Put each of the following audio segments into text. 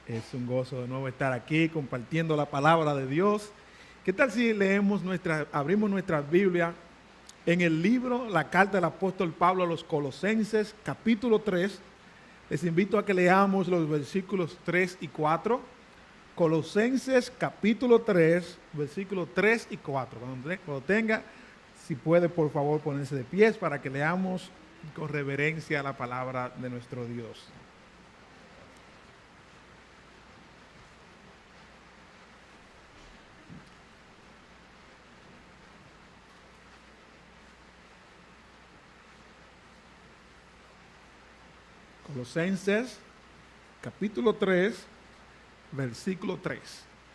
Es un gozo de nuevo estar aquí compartiendo la palabra de Dios. ¿Qué tal si abrimos nuestra Biblia en el libro, la carta del apóstol Pablo a los Colosenses, capítulo 3? Les invito a que leamos los versículos 3 y 4. Colosenses, capítulo 3, versículos 3 y 4. Cuando tenga, si puede, por favor, ponerse de pies para que leamos con reverencia la palabra de nuestro Dios. Colosenses, capítulo 3, versículo 3.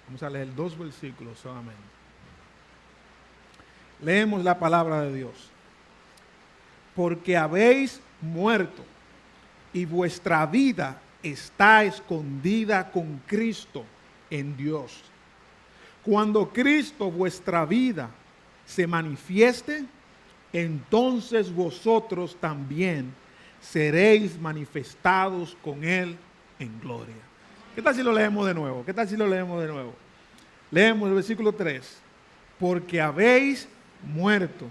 Vamos a leer 2 versículos solamente. Leemos la palabra de Dios. Porque habéis muerto y vuestra vida está escondida con Cristo en Dios. Cuando Cristo, vuestra vida, se manifieste, entonces vosotros también seréis manifestados con Él en gloria. ¿Qué tal si lo leemos de nuevo? Leemos el versículo 3. Porque habéis muerto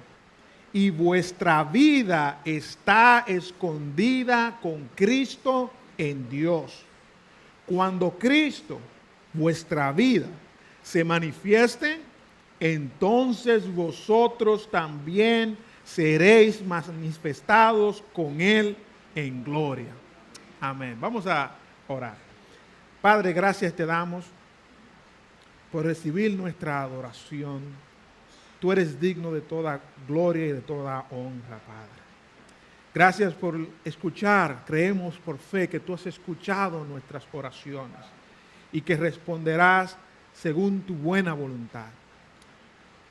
y vuestra vida está escondida con Cristo en Dios. Cuando Cristo, vuestra vida, se manifieste, entonces vosotros también seréis manifestados con Él en gloria. Amén. Vamos a orar. Padre, gracias te damos por recibir nuestra adoración. Tú eres digno de toda gloria y de toda honra, Padre. Gracias por escuchar. Creemos por fe que tú has escuchado nuestras oraciones y que responderás según tu buena voluntad.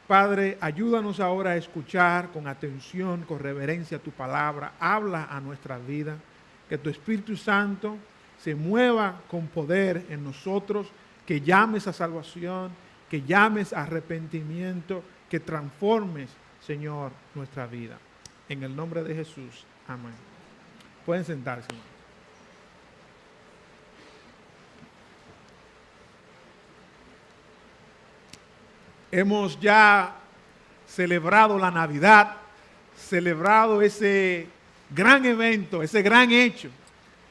Padre, ayúdanos ahora a escuchar con atención, con reverencia tu palabra. Habla a nuestra vida. Que tu Espíritu Santo se mueva con poder en nosotros. Que llames a salvación, que llames a arrepentimiento, que transformes, Señor, nuestra vida. En el nombre de Jesús. Amén. Pueden sentarse, hermanos. Hemos ya celebrado la Navidad, celebrado ese gran evento, ese gran hecho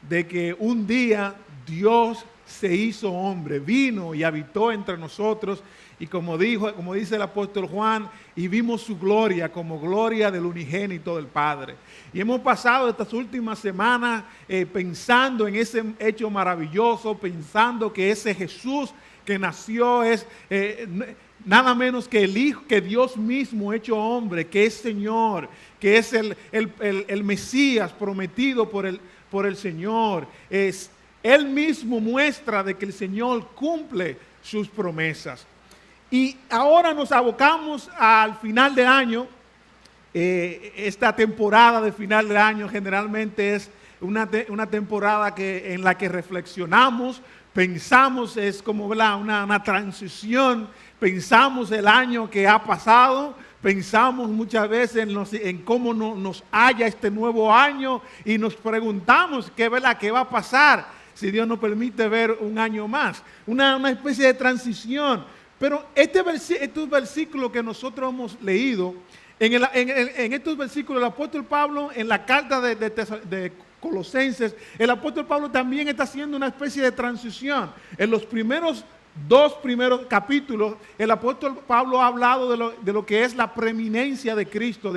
de que un día Dios se hizo hombre, vino y habitó entre nosotros y como dice el apóstol Juan, y vimos su gloria como gloria del unigénito del Padre. Y hemos pasado estas últimas semanas pensando en ese hecho maravilloso, pensando que ese Jesús que nació es nada menos que el Hijo, que Dios mismo hecho hombre, que es Señor, que es el Mesías prometido por el Señor. Él mismo muestra de que el Señor cumple sus promesas. Y ahora nos abocamos al final de año. Esta temporada de final de año generalmente es una temporada en la que reflexionamos, pensamos, es como una transición, pensamos el año que ha pasado, pensamos muchas veces en cómo nos halla este nuevo año y nos preguntamos qué va a pasar si Dios nos permite ver un año más, una especie de transición. Pero estos versículos que nosotros hemos leído, en estos versículos el apóstol Pablo en la carta de Colosenses, el apóstol Pablo también está haciendo una especie de transición. En los dos primeros capítulos, el apóstol Pablo ha hablado de lo que es la preeminencia de Cristo,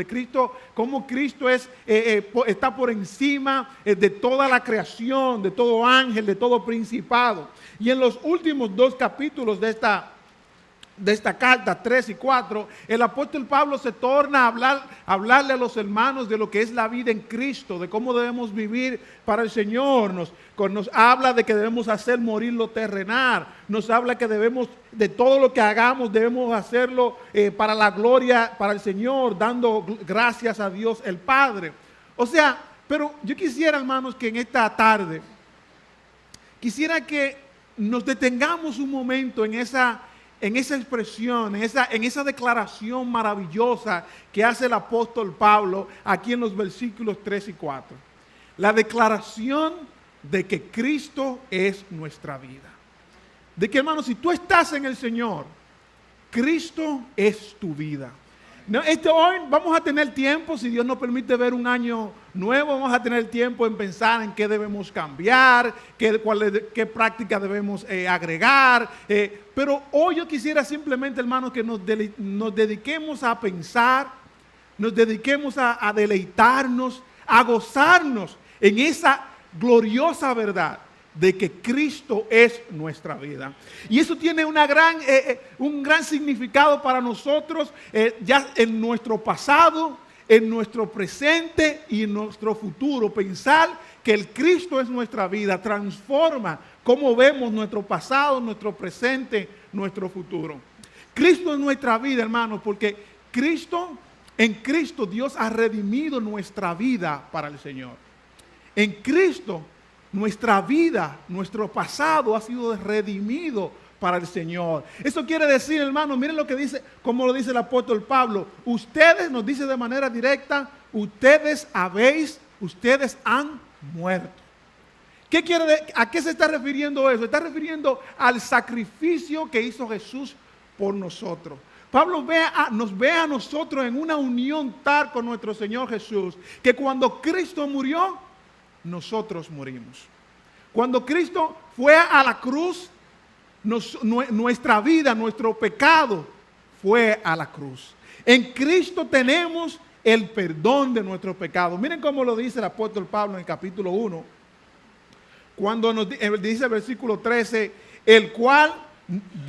cómo Cristo está por encima de toda la creación, de todo ángel, de todo principado. Y en los últimos 2 capítulos de esta carta, 3 y 4, el apóstol Pablo se torna a hablarle a los hermanos de lo que es la vida en Cristo, de cómo debemos vivir para el Señor. Nos habla de que debemos hacer morir lo terrenal, nos habla que de todo lo que hagamos, debemos hacerlo para la gloria, para el Señor, dando gracias a Dios el Padre. O sea, pero yo quisiera, hermanos, que en esta tarde, quisiera que nos detengamos un momento en esa expresión, en esa declaración maravillosa que hace el apóstol Pablo aquí en los versículos 3 y 4. La declaración de que Cristo es nuestra vida. De que, hermano, si tú estás en el Señor, Cristo es tu vida. No, hoy vamos a tener tiempo, si Dios nos permite ver un año nuevo, vamos a tener tiempo en pensar en qué debemos cambiar, qué práctica debemos agregar. Pero hoy yo quisiera simplemente, hermanos, que nos dediquemos a pensar, nos dediquemos a deleitarnos, a gozarnos en esa gloriosa verdad de que Cristo es nuestra vida. Y eso tiene un gran significado para nosotros, ya en nuestro pasado, en nuestro presente y en nuestro futuro. Pensar que el Cristo es nuestra vida transforma cómo vemos nuestro pasado, nuestro presente, nuestro futuro. Cristo es nuestra vida, hermanos, porque en Cristo Dios ha redimido nuestra vida para el Señor. En Cristo nuestra vida, nuestro pasado ha sido redimido para el Señor. Eso quiere decir, hermano, miren lo que dice, como lo dice el apóstol Pablo. Ustedes, nos dice de manera directa, ustedes han muerto. ¿A qué se está refiriendo eso? Está refiriendo al sacrificio que hizo Jesús por nosotros. Pablo nos ve a nosotros en una unión tal con nuestro Señor Jesús, que cuando Cristo murió, nosotros morimos. Cuando Cristo fue a la cruz, nuestra vida, nuestro pecado fue a la cruz. En Cristo tenemos el perdón de nuestros pecados. Miren cómo lo dice el apóstol Pablo en el capítulo 1, cuando nos dice el versículo 13, el cual,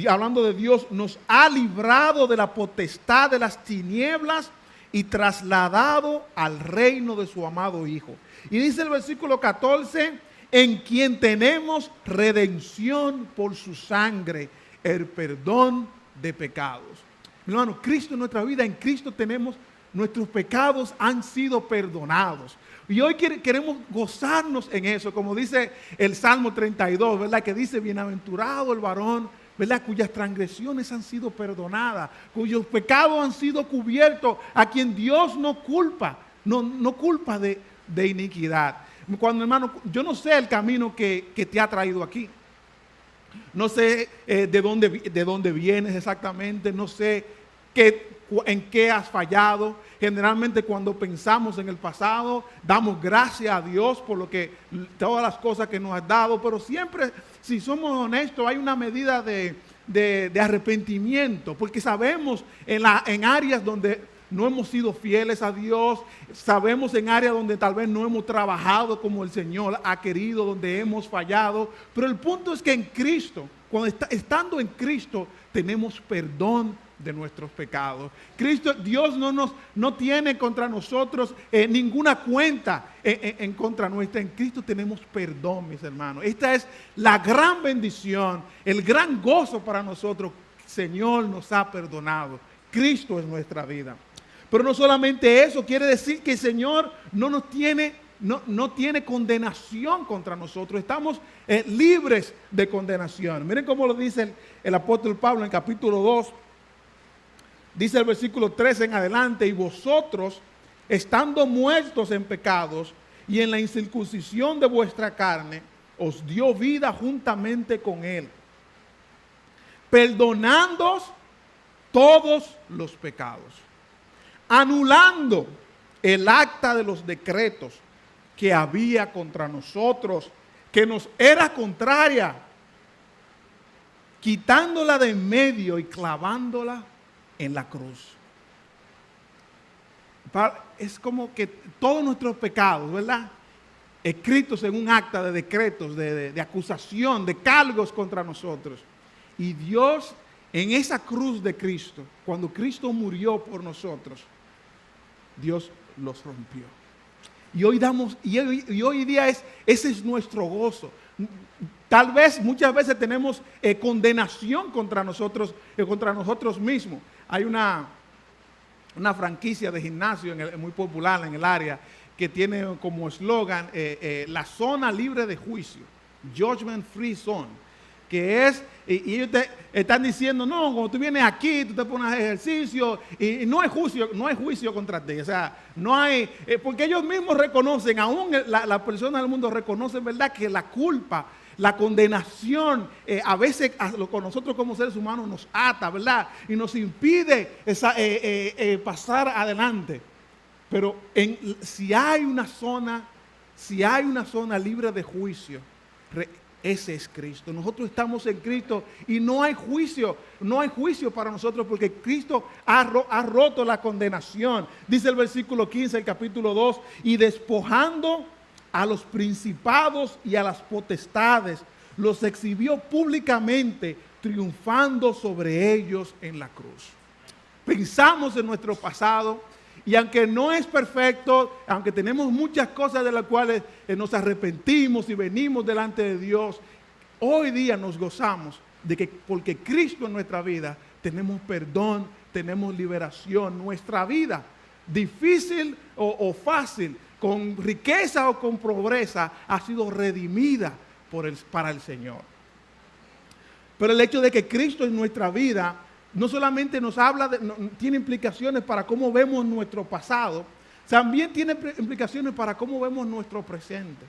hablando de Dios, nos ha librado de la potestad de las tinieblas y trasladado al reino de su amado Hijo. Y dice el versículo 14, en quien tenemos redención por su sangre, el perdón de pecados. Mi hermano, Cristo en nuestra vida, en Cristo nuestros pecados han sido perdonados. Y hoy queremos gozarnos en eso, como dice el Salmo 32, ¿verdad? Que dice, bienaventurado el varón, ¿verdad? Cuyas transgresiones han sido perdonadas, cuyos pecados han sido cubiertos, a quien Dios no culpa, no culpa de iniquidad. Cuando, hermano, yo no sé el camino que te ha traído aquí. No sé de dónde vienes exactamente, no sé en qué has fallado. Generalmente cuando pensamos en el pasado, damos gracias a Dios por todas las cosas que nos ha dado, pero siempre, si somos honestos, hay una medida de arrepentimiento, porque sabemos en áreas donde no hemos sido fieles a Dios, sabemos en áreas donde tal vez no hemos trabajado como el Señor ha querido, donde hemos fallado, pero el punto es que en Cristo, estando en Cristo, tenemos perdón de nuestros pecados. Dios no tiene contra nosotros ninguna cuenta en contra nuestra. En Cristo tenemos perdón, mis hermanos. Esta es la gran bendición, el gran gozo para nosotros. El Señor nos ha perdonado. Cristo es nuestra vida. Pero no solamente eso, quiere decir que el Señor no tiene condenación contra nosotros. Estamos libres de condenación. Miren cómo lo dice el apóstol Pablo en capítulo 2. Dice el versículo 13 en adelante, y vosotros, estando muertos en pecados y en la incircuncisión de vuestra carne, os dio vida juntamente con él, perdonándoos todos los pecados, anulando el acta de los decretos que había contra nosotros, que nos era contraria, quitándola de en medio y clavándola en la cruz. Es como que todos nuestros pecados, ¿verdad?, escritos en un acta de decretos, de acusación, de cargos contra nosotros. Y Dios, en esa cruz de Cristo, cuando Cristo murió por nosotros, Dios los rompió. Y hoy día ese es nuestro gozo. Tal vez, muchas veces tenemos condenación contra nosotros mismos. Hay una franquicia de gimnasio muy popular en el área que tiene como eslogan la zona libre de juicio, Judgment Free Zone. que es, y ellos te están diciendo, no, cuando tú vienes aquí, tú te pones a hacer ejercicio, y no hay juicio contra ti. O sea, no hay, porque ellos mismos reconocen, aún la persona del mundo reconoce, ¿verdad?, que la culpa, la condenación, a veces con nosotros como seres humanos nos ata, ¿verdad? Y nos impide pasar adelante. Pero si hay una zona libre de juicio, ese es Cristo. Nosotros estamos en Cristo y no hay juicio para nosotros porque Cristo ha roto la condenación. Dice el versículo 15 del capítulo 2, y despojando a los principados y a las potestades, los exhibió públicamente, triunfando sobre ellos en la cruz. Pensamos en nuestro pasado y aunque no es perfecto, aunque tenemos muchas cosas de las cuales nos arrepentimos y venimos delante de Dios, hoy día nos gozamos de que porque Cristo en nuestra vida tenemos perdón, tenemos liberación. Nuestra vida, difícil o fácil, con riqueza o con pobreza, ha sido redimida para el Señor. Pero el hecho de que Cristo en nuestra vida no solamente nos habla, tiene implicaciones para cómo vemos nuestro pasado, también tiene implicaciones para cómo vemos nuestro presente.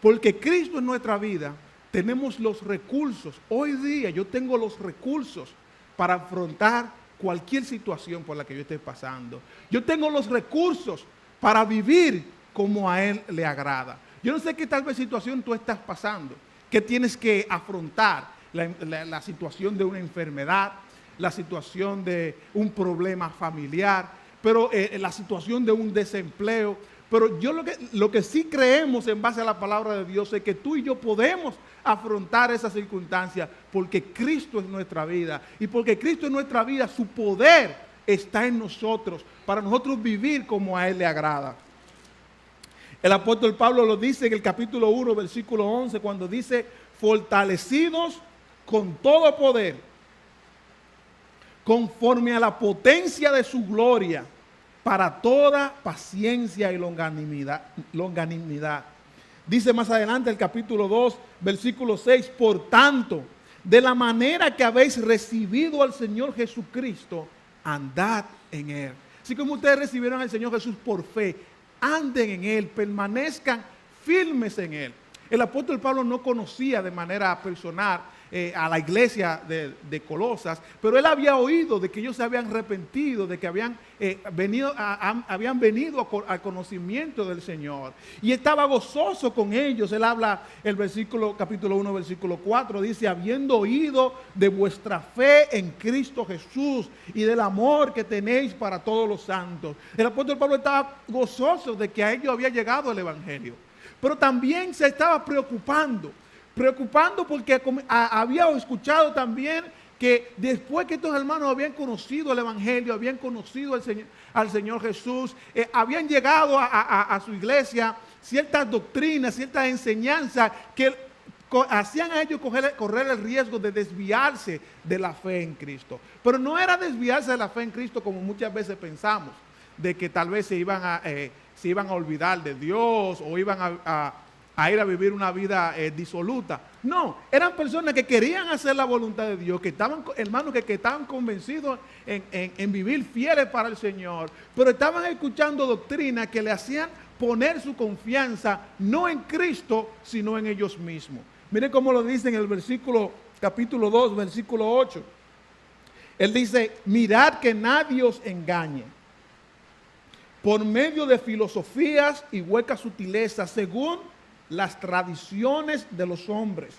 Porque Cristo en nuestra vida tenemos los recursos. Hoy día yo tengo los recursos para afrontar cualquier situación por la que yo esté pasando. Yo tengo los recursos para vivir como a Él le agrada. Yo no sé qué tal vez situación tú estás pasando, que tienes que afrontar la situación de una enfermedad, la situación de un problema familiar, pero la situación de un desempleo. Pero yo lo que sí creemos en base a la palabra de Dios es que tú y yo podemos afrontar esas circunstancias porque Cristo es nuestra vida. Y porque Cristo es nuestra vida, su poder está en nosotros, para nosotros vivir como a Él le agrada. El apóstol Pablo lo dice en el capítulo 1, versículo 11, cuando dice, fortalecidos con todo poder, conforme a la potencia de su gloria, para toda paciencia y longanimidad. Dice más adelante el capítulo 2, versículo 6, por tanto, de la manera que habéis recibido al Señor Jesucristo, andad en Él. Así como ustedes recibieron al Señor Jesús por fe, anden en Él, permanezcan firmes en Él. El apóstol Pablo no conocía de manera personal a la iglesia de Colosas, pero él había oído de que ellos se habían arrepentido, de que habían venido al conocimiento del Señor. Y estaba gozoso con ellos. Él habla, el capítulo 1, versículo 4, dice, habiendo oído de vuestra fe en Cristo Jesús y del amor que tenéis para todos los santos. El apóstol Pablo estaba gozoso de que a ellos había llegado el Evangelio. Pero también se estaba preocupando porque había escuchado también que después que estos hermanos habían conocido el Evangelio, habían conocido al Señor Jesús, habían llegado a su iglesia ciertas doctrinas, ciertas enseñanzas que hacían a ellos correr el riesgo de desviarse de la fe en Cristo. Pero no era desviarse de la fe en Cristo como muchas veces pensamos, de que tal vez se iban a olvidar de Dios o iban a ir a vivir una vida disoluta. No, eran personas que querían hacer la voluntad de Dios, que estaban, hermanos, que estaban convencidos en vivir fieles para el Señor, pero estaban escuchando doctrinas que le hacían poner su confianza no en Cristo, sino en ellos mismos. Miren cómo lo dice en el capítulo 2, versículo 8. Él dice, mirad que nadie os engañe por medio de filosofías y huecas sutilezas, según las tradiciones de los hombres,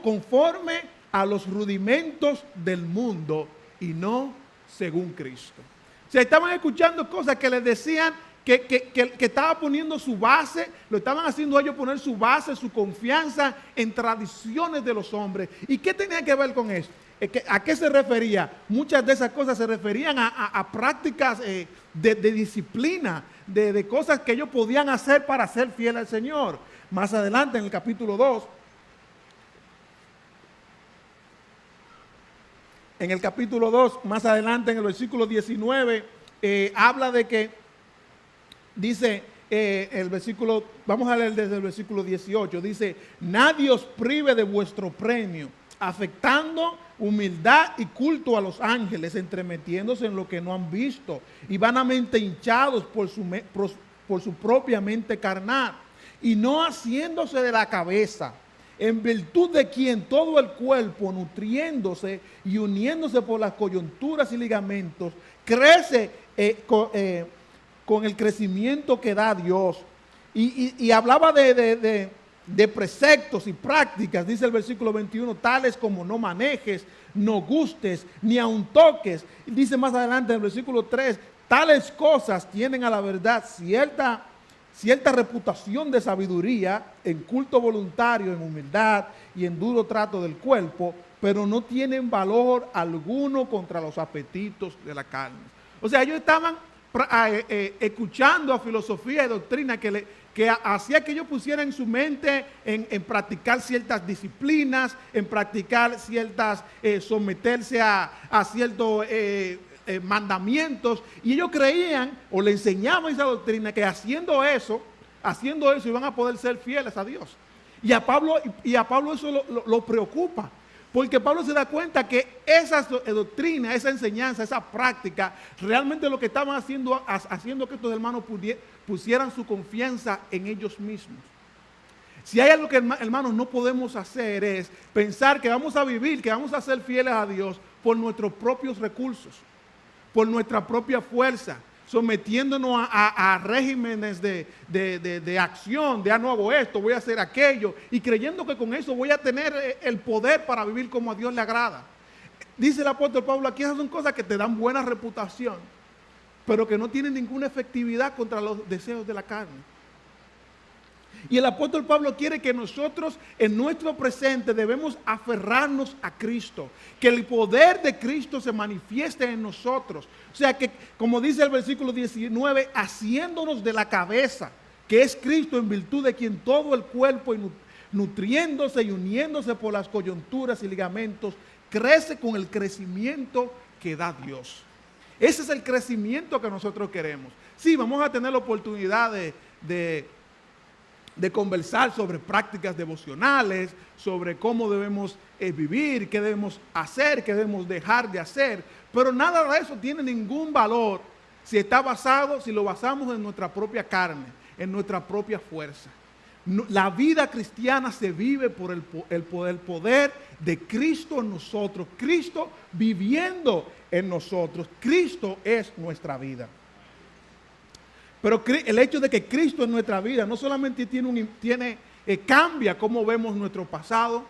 conforme a los rudimentos del mundo y no según Cristo. Se estaban escuchando cosas que les decían que estaba poniendo su base, lo estaban haciendo ellos poner su base, su confianza en tradiciones de los hombres. ¿Y qué tenía que ver con eso? ¿A qué se refería? Muchas de esas cosas se referían a prácticas de disciplina, de cosas que ellos podían hacer para ser fieles al Señor. Más adelante en el capítulo 2, más adelante en el versículo 19, habla de que, dice, el versículo, vamos a leer desde el versículo 18, dice, nadie os prive de vuestro premio, afectando humildad y culto a los ángeles, entremetiéndose en lo que no han visto y vanamente hinchados por su propia mente carnal, y no haciéndose de la cabeza, en virtud de quien todo el cuerpo, nutriéndose y uniéndose por las coyunturas y ligamentos, crece con el crecimiento que da Dios. Y hablaba de preceptos y prácticas, dice el versículo 21, tales como no manejes, no gustes, ni aun toques. Y dice más adelante en el versículo 3, tales cosas tienen a la verdad cierta reputación de sabiduría, en culto voluntario, en humildad y en duro trato del cuerpo, pero no tienen valor alguno contra los apetitos de la carne. O sea, ellos estaban escuchando a filosofía y doctrina que hacía que ellos pusieran en su mente en practicar ciertas disciplinas, en practicar someterse a ciertos mandamientos, y ellos creían o le enseñaban esa doctrina que haciendo eso iban a poder ser fieles a Dios. Y a Pablo eso lo preocupa, porque Pablo se da cuenta que esa doctrina, esa enseñanza, esa práctica, realmente lo que estaban haciendo que estos hermanos pusieran su confianza en ellos mismos. Si hay algo que, hermanos, no podemos hacer es pensar que vamos a vivir, que vamos a ser fieles a Dios por nuestros propios recursos, por nuestra propia fuerza, sometiéndonos a regímenes de acción, no hago esto, voy a hacer aquello, y creyendo que con eso voy a tener el poder para vivir como a Dios le agrada. Dice el apóstol Pablo, aquí esas son cosas que te dan buena reputación, pero que no tienen ninguna efectividad contra los deseos de la carne. Y el apóstol Pablo quiere que nosotros en nuestro presente debemos aferrarnos a Cristo, que el poder de Cristo se manifieste en nosotros. O sea que, como dice el versículo 19, haciéndonos de la cabeza, que es Cristo, en virtud de quien todo el cuerpo, nutriéndose y uniéndose por las coyunturas y ligamentos, crece con el crecimiento que da Dios. Ese es el crecimiento que nosotros queremos. Sí, vamos a tener la oportunidad de conversar sobre prácticas devocionales, sobre cómo debemos vivir, qué debemos hacer, qué debemos dejar de hacer, pero nada de eso tiene ningún valor si lo basamos en nuestra propia carne, en nuestra propia fuerza. La vida cristiana se vive por el poder de Cristo en nosotros, Cristo viviendo en nosotros. Cristo es nuestra vida. Pero el hecho de que Cristo en nuestra vida no solamente cambia cómo vemos nuestro pasado,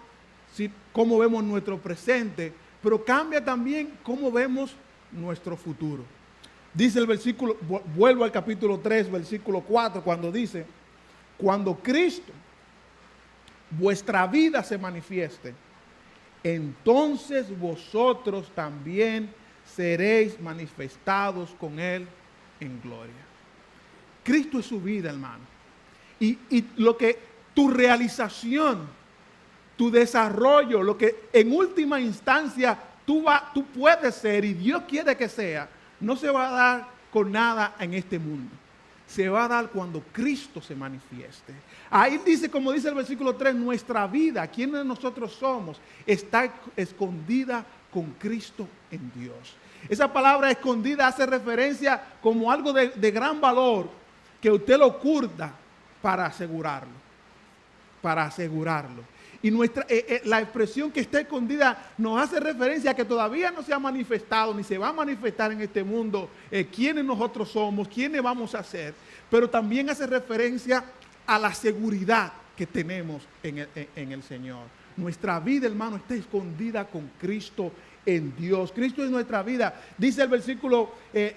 cómo vemos nuestro presente, pero cambia también cómo vemos nuestro futuro. Dice el versículo, vuelvo al capítulo 3, versículo 4, cuando dice, cuando Cristo, vuestra vida se manifieste, entonces vosotros también seréis manifestados con Él en gloria. Cristo es su vida, hermano. Y lo que tu realización, tu desarrollo, lo que en última instancia tú puedes ser y Dios quiere que sea, no se va a dar con nada en este mundo. Se va a dar cuando Cristo se manifieste. Ahí dice, como dice el versículo 3, nuestra vida, quienes nosotros somos, está escondida con Cristo en Dios. Esa palabra escondida hace referencia como algo de gran valor, que usted lo oculta para asegurarlo. Para asegurarlo. Y la expresión que está escondida nos hace referencia a que todavía no se ha manifestado, ni se va a manifestar en este mundo quiénes nosotros somos, quiénes vamos a ser. Pero también hace referencia a la seguridad que tenemos en el Señor. Nuestra vida, hermano, está escondida con Cristo en Dios. Cristo es nuestra vida. Dice el versículo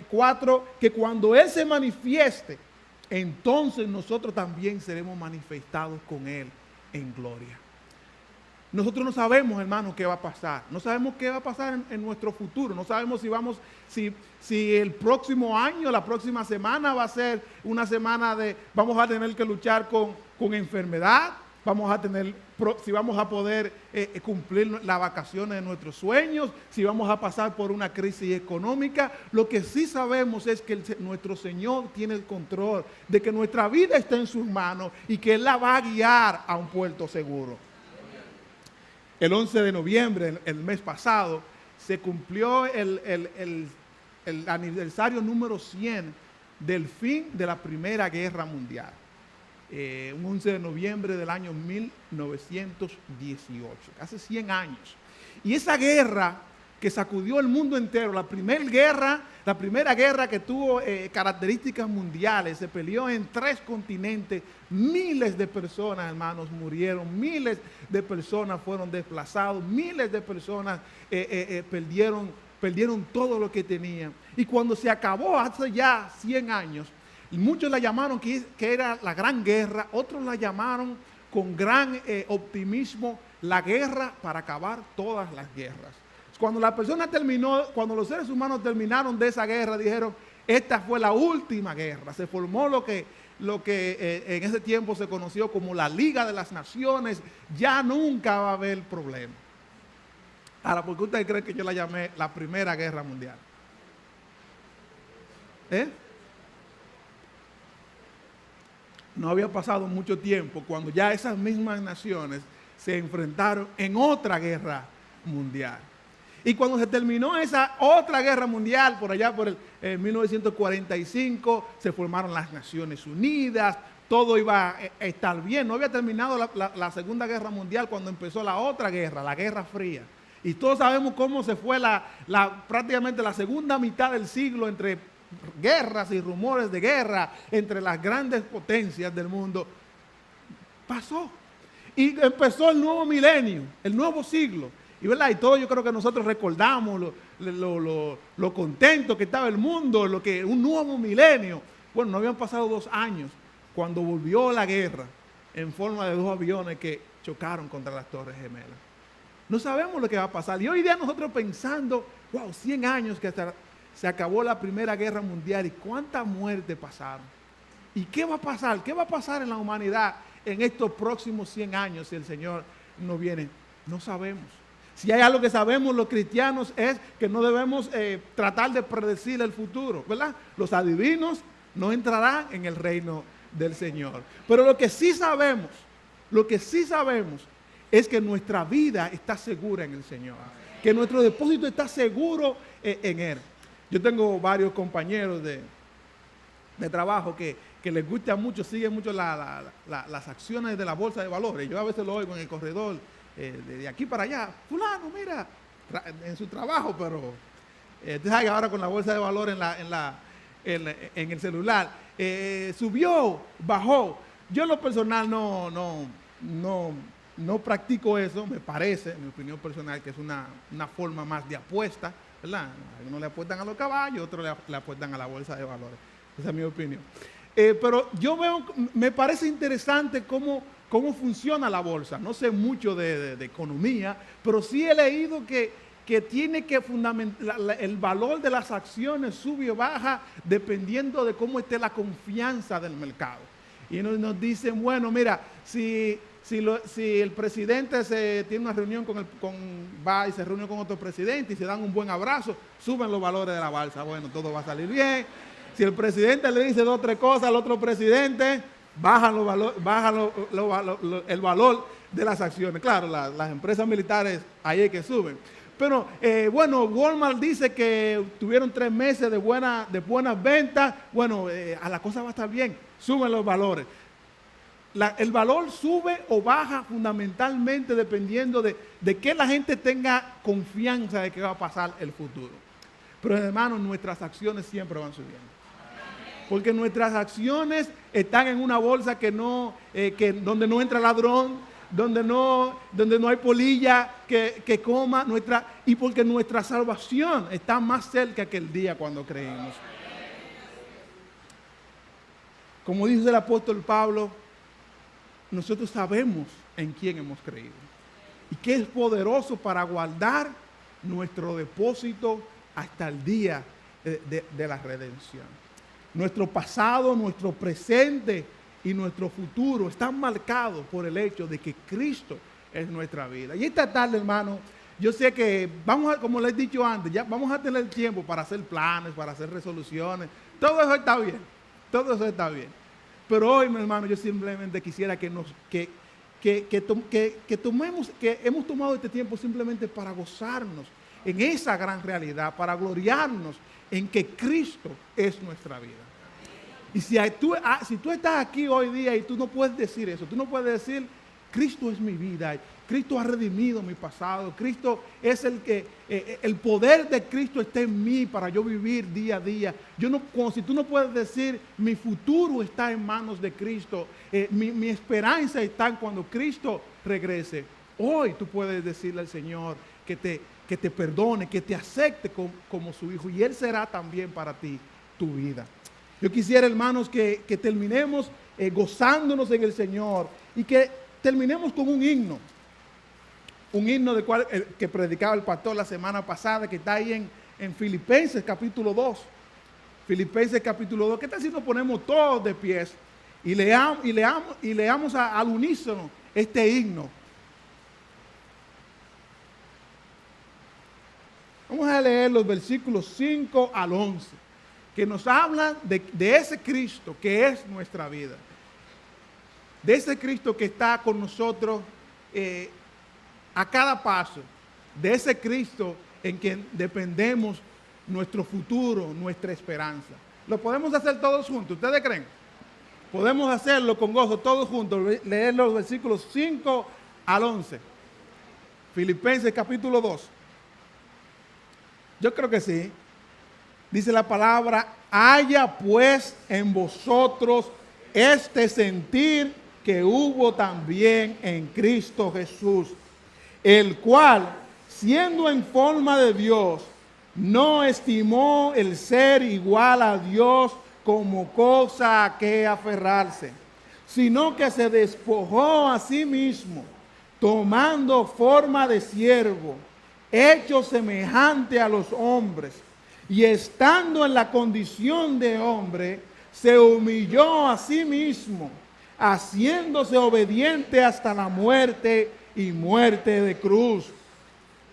4 que cuando Él se manifieste, entonces nosotros también seremos manifestados con Él en gloria. Nosotros no sabemos, hermanos, qué va a pasar. No sabemos qué va a pasar en nuestro futuro. No sabemos si el próximo año, la próxima semana va a ser una semana vamos a tener que luchar con enfermedad, vamos a tener, si vamos a poder cumplir las vacaciones de nuestros sueños, si vamos a pasar por una crisis económica. Lo que sí sabemos es que nuestro Señor tiene el control, de que nuestra vida está en sus manos y que Él la va a guiar a un puerto seguro. El 11 de noviembre, el mes pasado, se cumplió el aniversario número 100 del fin de la Primera Guerra Mundial. Un 11 de noviembre del año 1918, hace 100 años. Y esa guerra que sacudió el mundo entero, la primera guerra que tuvo características mundiales, se peleó en 3 continentes, miles de personas, hermanos, murieron, miles de personas fueron desplazados, miles de personas perdieron todo lo que tenían. Y cuando se acabó hace ya 100 años, muchos la llamaron que era la Gran Guerra, otros la llamaron con gran optimismo la guerra para acabar todas las guerras. Cuando la persona terminó, cuando los seres humanos terminaron de esa guerra, dijeron, esta fue la última guerra. Se formó lo que en ese tiempo se conoció como la Liga de las Naciones. Ya nunca va a haber problema. Ahora, ¿por qué ustedes creen que yo la llamé la Primera Guerra Mundial? No había pasado mucho tiempo cuando ya esas mismas naciones se enfrentaron en otra guerra mundial. Y cuando se terminó esa otra guerra mundial, por allá por el 1945, se formaron las Naciones Unidas, todo iba a estar bien. No había terminado la Segunda Guerra Mundial cuando empezó la otra guerra, la Guerra Fría. Y todos sabemos cómo se fue prácticamente la segunda mitad del siglo entre guerras y rumores de guerra entre las grandes potencias del mundo. Pasó. Y empezó el nuevo milenio, el nuevo siglo. Y, ¿verdad? Y todo, yo creo que nosotros recordamos lo contento que estaba el mundo, un nuevo milenio. Bueno, no habían pasado 2 años cuando volvió la guerra en forma de 2 aviones que chocaron contra las Torres Gemelas. No sabemos lo que va a pasar. Y hoy día nosotros pensando, wow, 100 años que se acabó la Primera Guerra Mundial y cuánta muerte pasaron. ¿Y qué va a pasar? ¿Qué va a pasar en la humanidad en estos próximos 100 años si el Señor no viene? No sabemos. Si hay algo que sabemos los cristianos es que no debemos tratar de predecir el futuro, ¿verdad? Los adivinos no entrarán en el reino del Señor. Pero lo que sí sabemos es que nuestra vida está segura en el Señor, que nuestro depósito está seguro en Él. Yo tengo varios compañeros de trabajo que les gusta mucho, siguen mucho las acciones de la bolsa de valores. Yo a veces lo oigo en el corredor, de aquí para allá, fulano, mira, en su trabajo, pero tú sabes que ahora con la bolsa de valores en el celular, subió, bajó. Yo en lo personal no practico eso, me parece, en mi opinión personal, que es una forma más de apuesta, ¿verdad? Algunos le apuestan a los caballos, otros le apuestan a la bolsa de valores. Esa es mi opinión. Pero me parece interesante cómo funciona la bolsa. No sé mucho de economía, pero sí he leído que tiene que fundamentar, el valor de las acciones sube o baja dependiendo de cómo esté la confianza del mercado. Y nos dicen, bueno, mira, si el presidente tiene una reunión va y se reúne con otro presidente y se dan un buen abrazo, suben los valores de la bolsa. Bueno, todo va a salir bien. Si el presidente le dice 2 o 3 cosas al otro presidente, baja el valor de las acciones. Claro, las empresas militares ahí es que suben. Pero bueno, Walmart dice que tuvieron 3 meses de buenas ventas. Bueno, a la cosa va a estar bien. Suben los valores. El valor sube o baja fundamentalmente dependiendo de que la gente tenga confianza de que va a pasar el futuro. Pero hermanos, nuestras acciones siempre van subiendo. Porque nuestras acciones están en una bolsa donde no entra ladrón, donde no hay polilla que coma, y porque nuestra salvación está más cerca que el día cuando creímos. Como dice el apóstol Pablo, nosotros sabemos en quién hemos creído y que es poderoso para guardar nuestro depósito hasta el día de la redención. Nuestro pasado, nuestro presente y nuestro futuro están marcados por el hecho de que Cristo es nuestra vida. Y esta tarde, hermano, yo sé que como les he dicho antes, ya vamos a tener tiempo para hacer planes, para hacer resoluciones. Todo eso está bien. Todo eso está bien. Pero hoy, mi hermano, yo simplemente quisiera que hemos tomado este tiempo simplemente para gozarnos en esa gran realidad, para gloriarnos en que Cristo es nuestra vida. Y si tú estás aquí hoy día y tú no puedes decir eso, tú no puedes decir, Cristo es mi vida, Cristo ha redimido mi pasado, Cristo es el poder de Cristo está en mí para yo vivir día a día. Si tú no puedes decir, mi futuro está en manos de Cristo, mi esperanza está en cuando Cristo regrese. Hoy tú puedes decirle al Señor que te perdone, que te acepte como su hijo, y Él será también para ti tu vida. Yo quisiera, hermanos, que terminemos gozándonos en el Señor y que terminemos con un himno que predicaba el pastor la semana pasada, que está ahí en Filipenses capítulo 2. Filipenses capítulo 2. ¿Qué tal si nos ponemos todos de pies y leamos al unísono este himno? Vamos a leer los versículos 5 al 11, que nos hablan de ese Cristo que es nuestra vida. De ese Cristo que está con nosotros a cada paso. De ese Cristo en quien dependemos nuestro futuro, nuestra esperanza. ¿Lo podemos hacer todos juntos? ¿Ustedes creen? Podemos hacerlo con gozo todos juntos. Leer los versículos 5 al 11. Filipenses capítulo 2. Yo creo que sí. Dice la palabra, haya pues en vosotros este sentir que hubo también en Cristo Jesús, el cual, siendo en forma de Dios, no estimó el ser igual a Dios como cosa a que aferrarse, sino que se despojó a sí mismo, tomando forma de siervo, hecho semejante a los hombres, y estando en la condición de hombre, se humilló a sí mismo, haciéndose obediente hasta la muerte y muerte de cruz.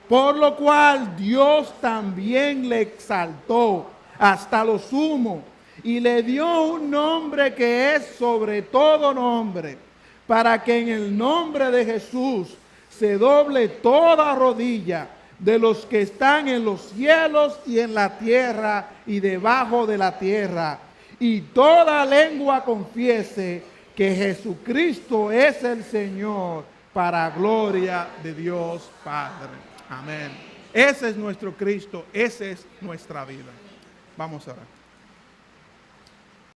Por lo cual Dios también le exaltó hasta lo sumo y le dio un nombre que es sobre todo nombre, para que en el nombre de Jesús se doble toda rodilla de los que están en los cielos y en la tierra y debajo de la tierra, y toda lengua confiese que Jesucristo es el Señor, para gloria de Dios Padre. Amén. Ese es nuestro Cristo, esa es nuestra vida. Vamos a orar.